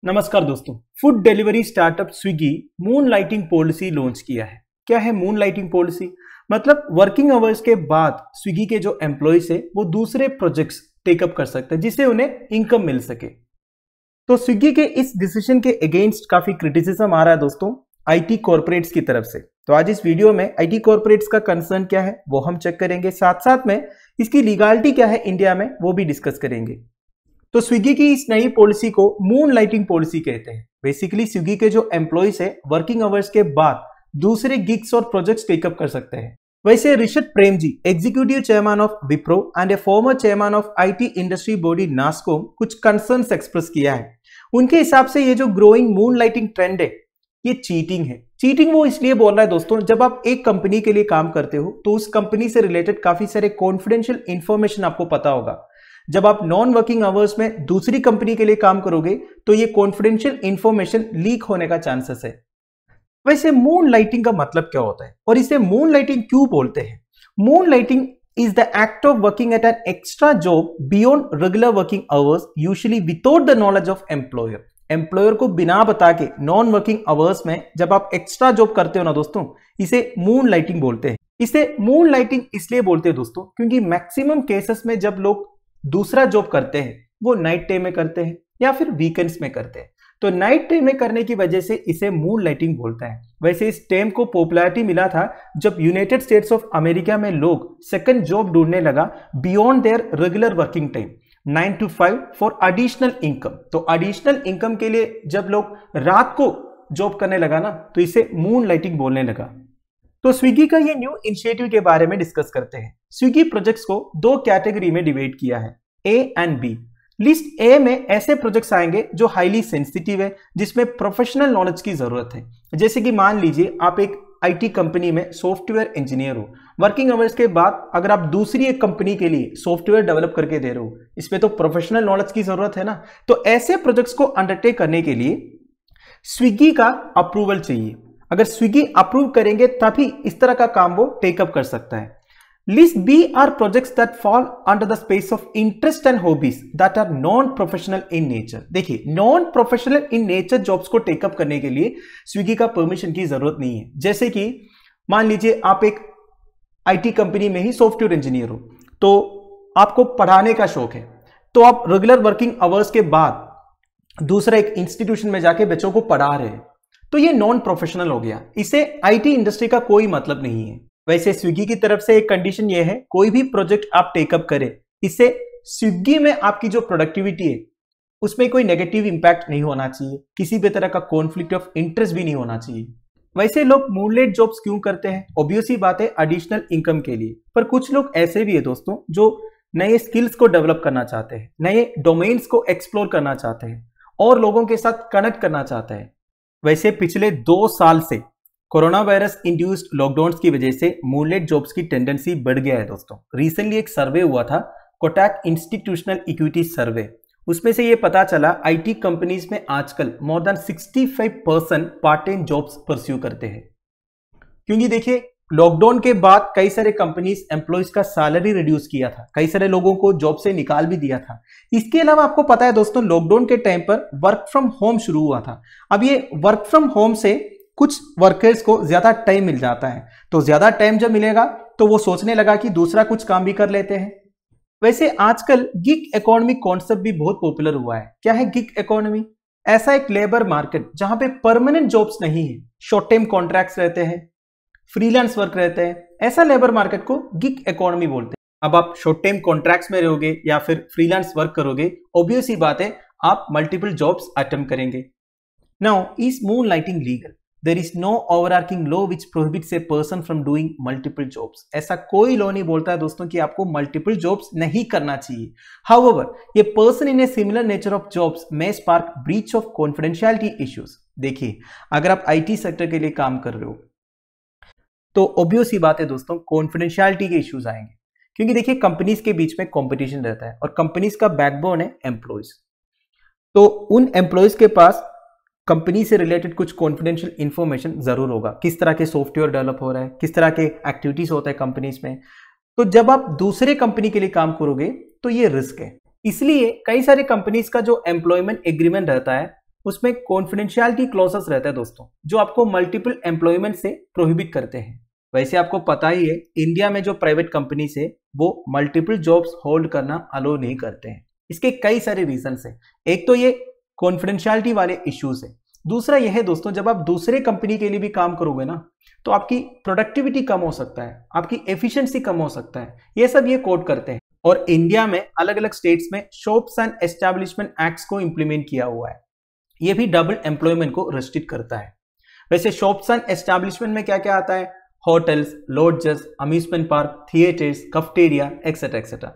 नमस्कार दोस्तों, food delivery startup Swiggy moon lighting policy launch किया है। क्या है मून लाइटिंग पॉलिसी? मतलब वर्किंग आवर्स के बाद स्विगी के जो एम्प्लॉइज है वो दूसरे प्रोजेक्ट्स टेकअप कर सकते हैं जिससे उन्हें इनकम मिल सके। तो स्विगी के इस डिसीजन के अगेंस्ट काफी क्रिटिसिज्म आ रहा है दोस्तों आईटी कॉर्पोरेट्स की तरफ से। तो आज इस वीडियो में आईटी कॉर्पोरेट्स का कंसर्न क्या है वो हम चेक करेंगे, साथ साथ में इसकी लीगलिटी क्या है इंडिया में वो भी डिस्कस करेंगे। तो स्विगी की इस नई पॉलिसी को मून लाइटिंग पॉलिसी कहते हैं। बेसिकली स्विगी के जो एम्प्लॉइज है वर्किंग आवर्स के बाद दूसरे गिग्स और प्रोजेक्ट्स टेकअप कर सकते हैं। वैसे Rishabh Prem ji, executive chairman of Wipro and a former chairman of IT industry body NASSCOM, कुछ कंसर्न्स एक्सप्रेस किया है। उनके हिसाब से ये जो ग्रोइंग मून लाइटिंग ट्रेंड है ये चीटिंग है। चीटिंग वो इसलिए बोल रहा है दोस्तों, जब आप एक कंपनी के लिए काम करते हो तो उस कंपनी से रिलेटेड काफी सारे कॉन्फिडेंशियल इंफॉर्मेशन आपको पता होगा। जब आप नॉन वर्किंग आवर्स में दूसरी कंपनी के लिए काम करोगे तो ये कॉन्फिडेंशियल इंफॉर्मेशन लीक होने का चांसेस है। वैसे मून लाइटिंग का मतलब क्या होता है और इसे मून लाइटिंग क्यों बोलते हैं? Moon lighting is the act of working at an extra job beyond regular working hours, usually without the knowledge of employer. Employer को बिना बता के नॉन वर्किंग आवर्स में जब आप एक्स्ट्रा जॉब करते हो ना दोस्तों, इसे मून लाइटिंग बोलते हैं। इसे मून लाइटिंग इसलिए बोलते हैं दोस्तों क्योंकि मैक्सिमम केसेस में जब लोग दूसरा जॉब करते हैं वो नाइट टाइम में करते हैं या फिर वीकेंड्स में करते हैं। तो नाइट टाइम में करने की वजह से इसे मून लाइटिंग बोलता है। वैसे इस टर्म को पॉपुलैरिटी मिला था जब यूनाइटेड स्टेट्स ऑफ अमेरिका में लोग सेकंड जॉब ढूंढने लगा beyond their regular working time 9 to 5 for additional income. तो एडिशनल इनकम के लिए जब लोग रात को जॉब करने लगा ना तो इसे मून लाइटिंग बोलने लगा। तो स्विगी का ये न्यू इनिशिएटिव के बारे में डिस्कस करते हैं। स्विगी प्रोजेक्ट्स को दो कैटेगरी में डिवाइड किया है, A and B. List A में ऐसे प्रोजेक्ट्स आएंगे जो हाईली सेंसिटिव है, जिसमें प्रोफेशनल नॉलेज की जरूरत है। जैसे कि मान लीजिए आप एक आईटी कंपनी में सॉफ्टवेयर इंजीनियर हो, वर्किंग आवर्स के बाद अगर आप दूसरी एक कंपनी के लिए सॉफ्टवेयर डेवलप करके दे रहे हो, इसमें तो प्रोफेशनल नॉलेज की जरूरत है ना। तो ऐसे प्रोजेक्ट्स को अंडरटेक करने के लिए स्विगी का अप्रूवल चाहिए। अगर स्विगी अप्रूव करेंगे तभी इस तरह का काम वो टेकअप कर सकता है। List B are projects that fall under the space of interest and hobbies that are non professional in nature. देखिए, non professional in nature jobs को टेकअप करने के लिए स्विगी का परमिशन की जरूरत नहीं है। जैसे कि मान लीजिए आप एक आईटी कंपनी में ही सॉफ्टवेयर इंजीनियर हो, तो आपको पढ़ाने का शौक है, तो आप रेगुलर वर्किंग आवर्स के बाद दूसरा एक इंस्टीट्यूशन में जाके बच्चों को पढ़ा रहे हैं, तो ये नॉन प्रोफेशनल हो गया। इसे आईटी इंडस्ट्री का कोई मतलब नहीं है। वैसे स्विगी की तरफ से एक कंडीशन ये है, कोई भी प्रोजेक्ट आप टेकअप करें, इससे स्विगी में आपकी जो प्रोडक्टिविटी है उसमें कोई नेगेटिव इंपैक्ट नहीं होना चाहिए, किसी भी तरह का कॉन्फ्लिक्ट ऑफ इंटरेस्ट भी नहीं होना चाहिए। वैसे लोग मूनलाइट जॉब्स क्यों करते हैं? ऑब्वियसली बात है, एडिशनल इनकम के लिए। पर कुछ लोग ऐसे भी है दोस्तों जो नए स्किल्स को डेवलप करना चाहते हैं, नए डोमेन्स को एक्सप्लोर करना चाहते हैं और लोगों के साथ कनेक्ट करना चाहते हैं। वैसे पिछले 2 साल से कोरोना वायरस इंड्यूस्ड लॉकडाउन की वजह से मूनलाइट जॉब्स की टेंडेंसी बढ़ गया है दोस्तों। रिसेंटली एक सर्वे हुआ था, कोटक इंस्टीट्यूशनल इक्विटी सर्वे, उसमें से ये पता चला आईटी कंपनीज में आजकल more than 65% part time jobs pursue करते हैं। क्योंकि देखिए, लॉकडाउन के बाद कई सारे कंपनीज एम्प्लॉइज का सैलरी रिड्यूस किया था, कई सारे लोगों को जॉब से निकाल भी दिया था। इसके अलावा आपको पता है दोस्तों, लॉकडाउन के टाइम पर वर्क फ्रॉम होम शुरू हुआ था। अब ये वर्क फ्रॉम होम से कुछ वर्कर्स को ज्यादा टाइम मिल जाता है, तो ज्यादा टाइम जब मिलेगा तो वो सोचने लगा कि दूसरा कुछ काम भी कर लेते हैं। वैसे आजकल गिग इकोनॉमी कॉन्सेप्ट भी बहुत पॉपुलर हुआ है। क्या है गिग इकोनॉमी? ऐसा एक लेबर मार्केट जहां पे परमानेंट जॉब्स नहीं है, शॉर्ट टाइम कॉन्ट्रैक्ट्स रहते हैं, फ्रीलांस वर्क रहते हैं, ऐसा लेबर मार्केट को गिग इकोनॉमी बोलते हैं। अब आप शॉर्ट टाइम कॉन्ट्रैक्ट्स में रहोगे या फिर फ्रीलांस वर्क करोगे, ऑब्वियस ही बात है आप मल्टीपल जॉब्स अटेम्प्ट करेंगे। Now is moonlighting legal? There is no overarching law which prohibits a person from doing multiple jobs. ऐसा कोई लॉ नहीं बोलता है दोस्तों कि आपको मल्टीपल जॉब्स नहीं करना चाहिए। However a person in a similar nature of jobs may spark breach of confidentiality issues. देखिए, अगर आप आईटी सेक्टर के लिए काम कर रहे हो तो ऑब्वियस ही बात है दोस्तों, कॉन्फिडेंशियलिटी के इश्यूज आएंगे। क्योंकि देखिए, कंपनीज के बीच में कंपटीशन रहता है और कंपनीज का बैकबोन है एम्प्लॉयज। तो उन एम्प्लॉयज के पास कंपनी से रिलेटेड कुछ कॉन्फिडेंशियल इंफॉर्मेशन जरूर होगा, किस तरह के सॉफ्टवेयर डेवलप हो रहा है, किस तरह के एक्टिविटीज होता है कंपनीज में। तो जब आप दूसरे कंपनी के लिए काम करोगे तो ये रिस्क है। इसलिए कई सारे कंपनीज का जो एम्प्लॉयमेंट एग्रीमेंट रहता है उसमें कॉन्फिडेंशियलिटी क्लॉजेस रहते हैं दोस्तों, जो आपको मल्टीपल एम्प्लॉयमेंट से प्रोहिबिट करते हैं। वैसे आपको पता ही है, इंडिया में जो प्राइवेट कंपनीज है वो मल्टीपल जॉब्स होल्ड करना अलो नहीं करते हैं। इसके कई सारे रीजंस है। एक तो ये कॉन्फिडेंशियलिटी वाले इश्यूज है। दूसरा यह है दोस्तों, जब आप दूसरे कंपनी के लिए भी काम करोगे ना, तो आपकी प्रोडक्टिविटी कम हो सकता है, आपकी एफिशिएंसी कम हो सकता है। ये सब ये कोड करते हैं। और इंडिया में अलग अलग स्टेट्स में शॉप्स एंड एस्टैब्लिशमेंट एक्ट्स को इंप्लीमेंट किया हुआ है। ये भी डबल एम्प्लॉयमेंट को रिस्ट्रिक्ट करता है। वैसे शॉप्स एंड एस्टैब्लिशमेंट में क्या क्या आता है? Hotels, lodges, amusement park, theatres, cafeteria, etcetera etcetera.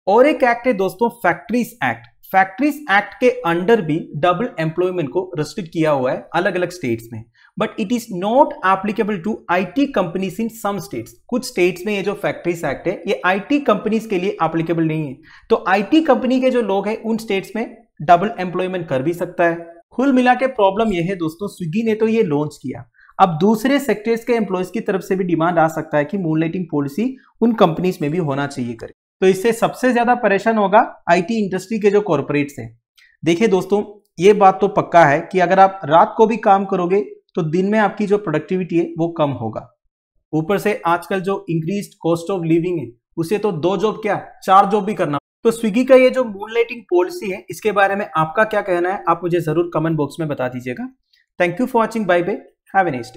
और एक एक्ट है दोस्तों, फैक्ट्रीज एक्ट। फैक्ट्रीज एक्ट के अंडर भी डबल एम्प्लॉयमेंट को रिस्ट्रिक्ट किया हुआ है अलग अलग स्टेट्स में, but it is not applicable to IT companies in some states. कुछ स्टेट्स में ये जो फैक्ट्रीज एक्ट है ये आईटी कंपनीज के लिए एप्लीकेबल नहीं है। तो आईटी कंपनी के जो लोग हैं उन स्टेट्स में डबल एम्प्लॉयमेंट कर भी सकता है। कुल मिला के प्रॉब्लम यह है दोस्तों, स्विगी ने तो ये लॉन्च किया, अब दूसरे सेक्टर्स के एम्प्लॉयज की तरफ से भी डिमांड आ सकता है कि मूनलाइटिंग पॉलिसी उन कंपनीज में भी होना चाहिए करे। तो इससे सबसे ज्यादा परेशान होगा आईटी इंडस्ट्री के जो कॉर्पोरेट्स हैं। देखिए दोस्तों, ये बात तो पक्का है कि अगर आप रात को भी काम करोगे तो दिन में आपकी जो प्रोडक्टिविटी है वो कम होगा। ऊपर से आजकल जो इंक्रीज्ड कॉस्ट ऑफ लिविंग है, उसे तो 2 जॉब क्या 4 जॉब भी करना। तो स्विगी का ये जो मूनलाइटिंग पॉलिसी है, इसके बारे में आपका क्या कहना है, आप मुझे जरूर कमेंट बॉक्स में बता दीजिएगा। Thank you for watching, bye bye, have a nice day.